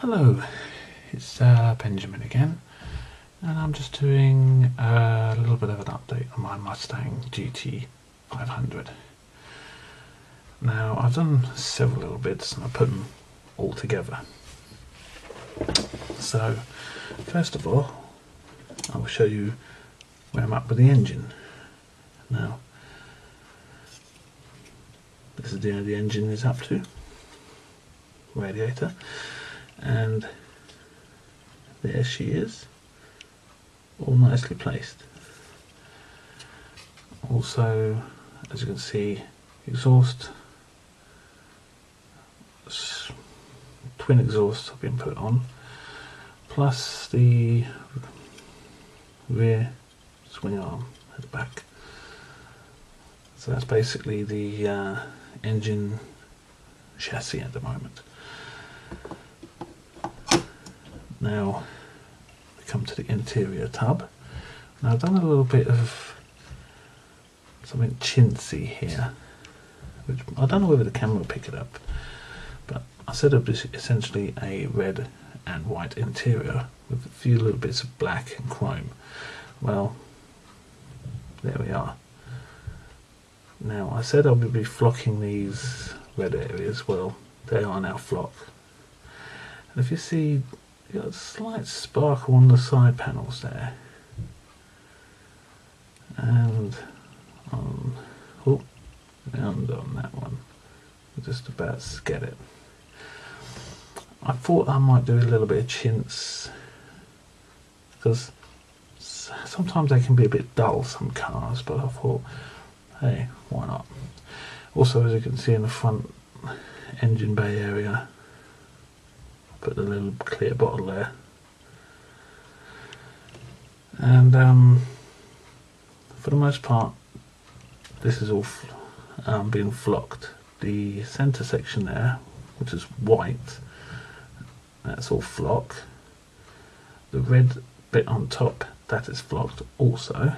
Hello, it's Benjamin again, and I'm just doing a little bit of an update on my Mustang GT500. Now, I've done several little bits and I put them all together. So, first of all, I will show you where I'm at with the engine. Now, this is the engine is up to, radiator, and there she is, all nicely placed. Also, as you can see, exhaust, twin exhaust have been put on, plus the rear swing arm at the back. So that's basically the engine chassis at the moment. Now we come to the interior tub. Now I've done a little bit of something chintzy here, which I don't know whether the camera will pick it up, but I set up this essentially a red and white interior with a few little bits of black and chrome. Well, there we are. Now I said I would be flocking these red areas. Well, they are now flock. And if you see, you've got a slight sparkle on the side panels there, and on that one, just about to get it. I thought I might do a little bit of chintz, because sometimes they can be a bit dull, some cars, but I thought, hey, why not? Also, as you can see in the front engine bay area, put the little clear bottle there, and for the most part this is all being flocked. The centre section there, which is white, that's all flock. The red bit on top, that is flocked also,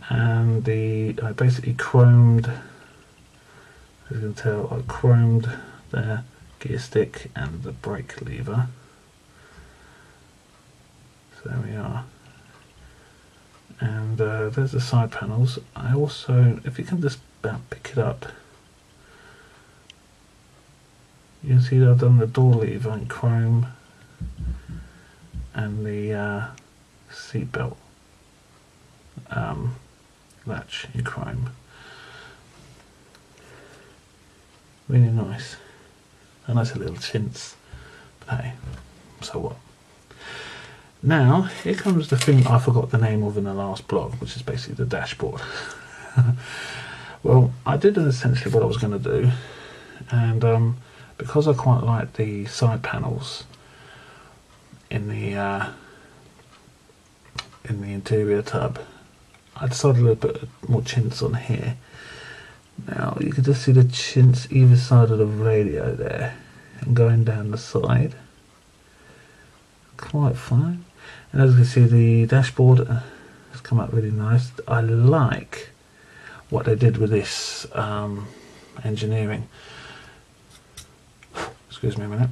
and I basically chromed, as you can tell, I chromed the gear stick and the brake lever. So there we are, and there's the side panels. I also, if you can just about pick it up, you can see that I've done the door lever in chrome and the seat belt latch in chrome. Really nice. A nice little chintz, but hey, so what? Now, here comes the thing I forgot the name of in the last blog, which is basically the dashboard. Well, I did essentially what I was going to do, and because I quite like the side panels in the interior tub, I decided a little bit more chintz on here. Now you can just see the chintz either side of the radio there, and going down the side, quite fine. And as you can see, the dashboard has come out really nice. I like what they did with this engineering. Excuse me a minute.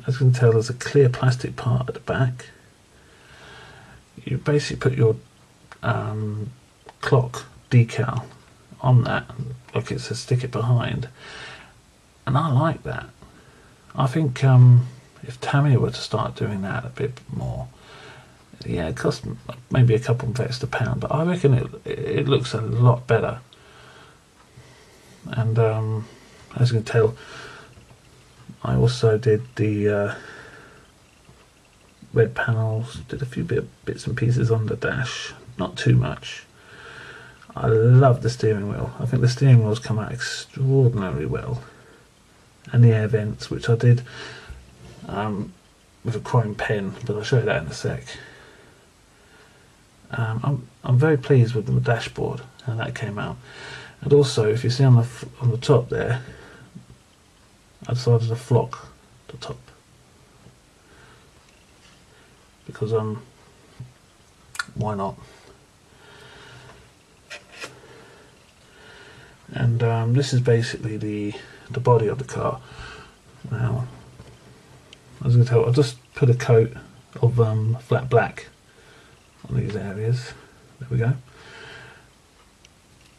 As you can tell, there's a clear plastic part at the back. You basically put your clock decal on that, like it's a stick it behind, and I like that. I think if Tamiya were to start doing that a bit more, yeah, it costs maybe a couple of extra pounds, but I reckon it looks a lot better. And as you can tell, I also did the red panels, did a few bits and pieces on the dash, not too much. I love the steering wheel. I think the steering wheel's come out extraordinarily well, and the air vents, which I did with a chrome pen, but I'll show you that in a sec. I'm very pleased with the dashboard and that came out. And also, if you see on the top there, I decided to flock the top, because why not? And this is basically the body of the car. Now, as you can tell, I've just put a coat of flat black on these areas. There we go.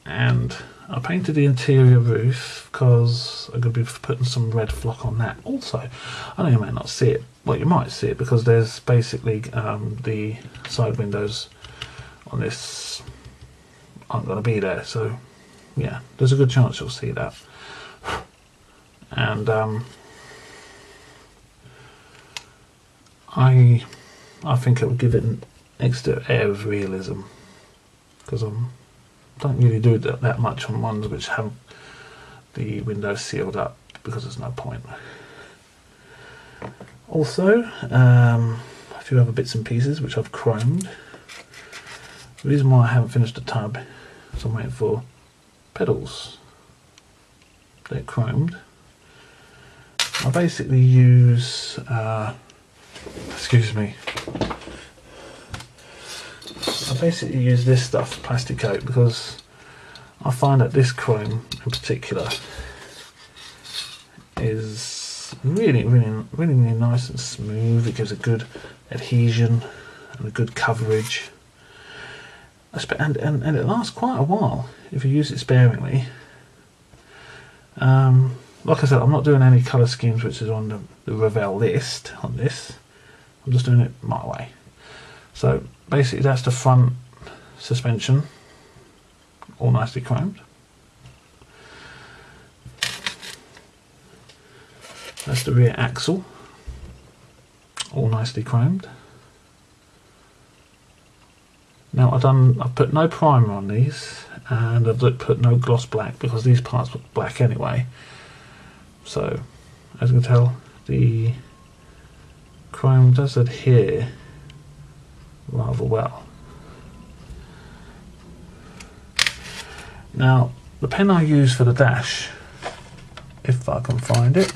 And I painted the interior roof because I'm going to be putting some red flock on that. Also, I know you might not see it. Well, you might see it because there's basically the side windows on this aren't going to be there. So, yeah, there's a good chance you'll see that. And I think it will give it an extra air of realism, because I don't really do that much on ones which have the windows sealed up, because there's no point. Also, a few other bits and pieces which I've chromed. The reason why I haven't finished the tub is I'm waiting for pedals. They're chromed. I basically use, excuse me, I basically use this stuff, plastic coat, because I find that this chrome in particular is really nice and smooth. It gives a good adhesion and a good coverage, and it lasts quite a while if you use it sparingly. Like I said, I'm not doing any colour schemes which is on the Revell list on this. I'm just doing it my way. So basically that's the front suspension, all nicely chromed. That's the rear axle, all nicely chromed. Now I've put no primer on these, and I've put no gloss black because these parts look black anyway. So as you can tell, the chrome does adhere rather well. Now the pen I use for the dash, if I can find it,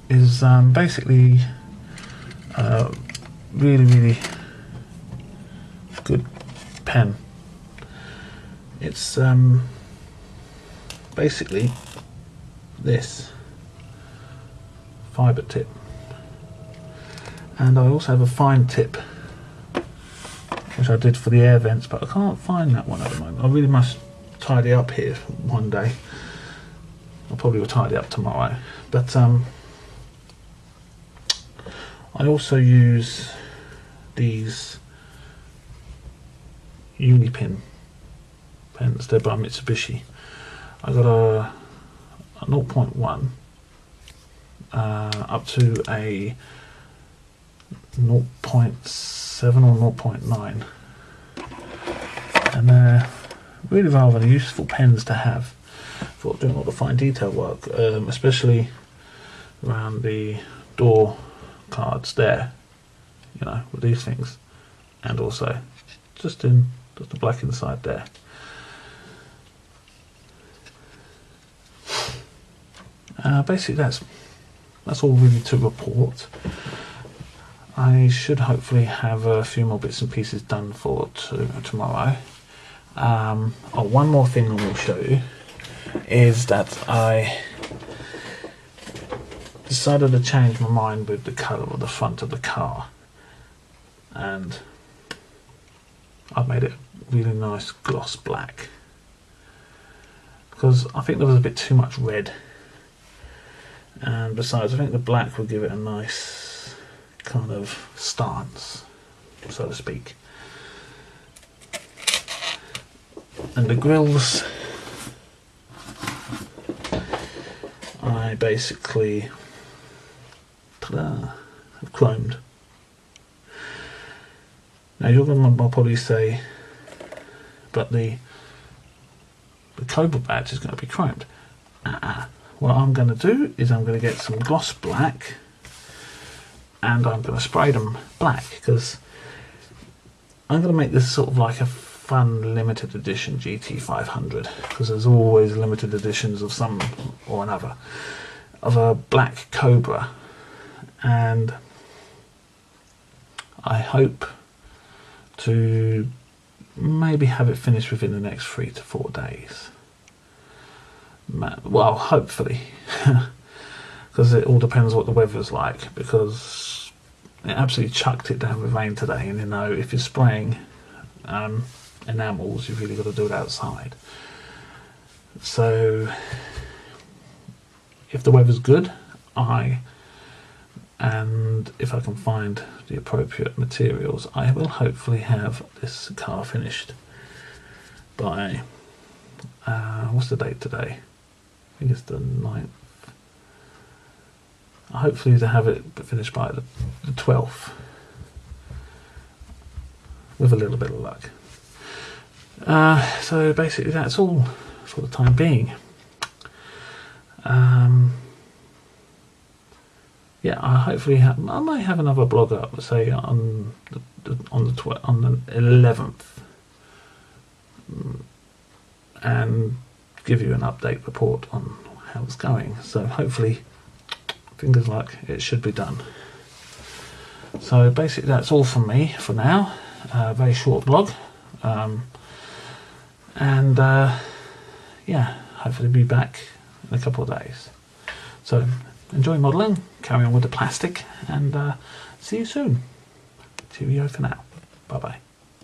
is basically really good pen. It's basically this fibre tip, and I also have a fine tip which I did for the air vents, but I can't find that one at the moment. I really must tidy up here one day. I probably will tidy up tomorrow, but I also use these Unipin pens. They're by Mitsubishi. I got a 0.1 up to a 0.7 or 0.9, and they're really rather useful pens to have for doing all the fine detail work, especially around the door cards there, you know, with these things, and also just the black inside there. Basically that's all really to report. I should hopefully have a few more bits and pieces done for tomorrow. One more thing I will show you is that I decided to change my mind with the colour of the front of the car, and I've made it really nice gloss black, because I think there was a bit too much red, and besides I think the black would give it a nice kind of stance, so to speak. And the grills, I basically have chromed. Now you're going to probably say, but the Cobra badge is going to be chromed. What I'm going to do is I'm going to get some gloss black, and I'm going to spray them black, because I'm going to make this sort of like a fun limited edition GT500, because there's always limited editions of some or another of a black Cobra, and I hope to maybe have it finished within the next 3 to 4 days. Well, hopefully, because it all depends what the weather's like, because it absolutely chucked it down with rain today, and you know, if you're spraying enamels, you've really got to do it outside. So if the weather's good, and if I can find the appropriate materials, I will hopefully have this car finished by what's the date today? I think it's the 9th. Hopefully to have it finished by the 12th, with a little bit of luck. So basically that's all for the time being. Yeah, I might have another blog up, say on the 11th, and give you an update report on how it's going. So hopefully, fingers luck, it should be done. So basically that's all from me for now. Very short blog, and yeah, hopefully be back in a couple of days. So enjoy modelling, carry on with the plastic, and see you soon. Cheerio for now. Bye bye.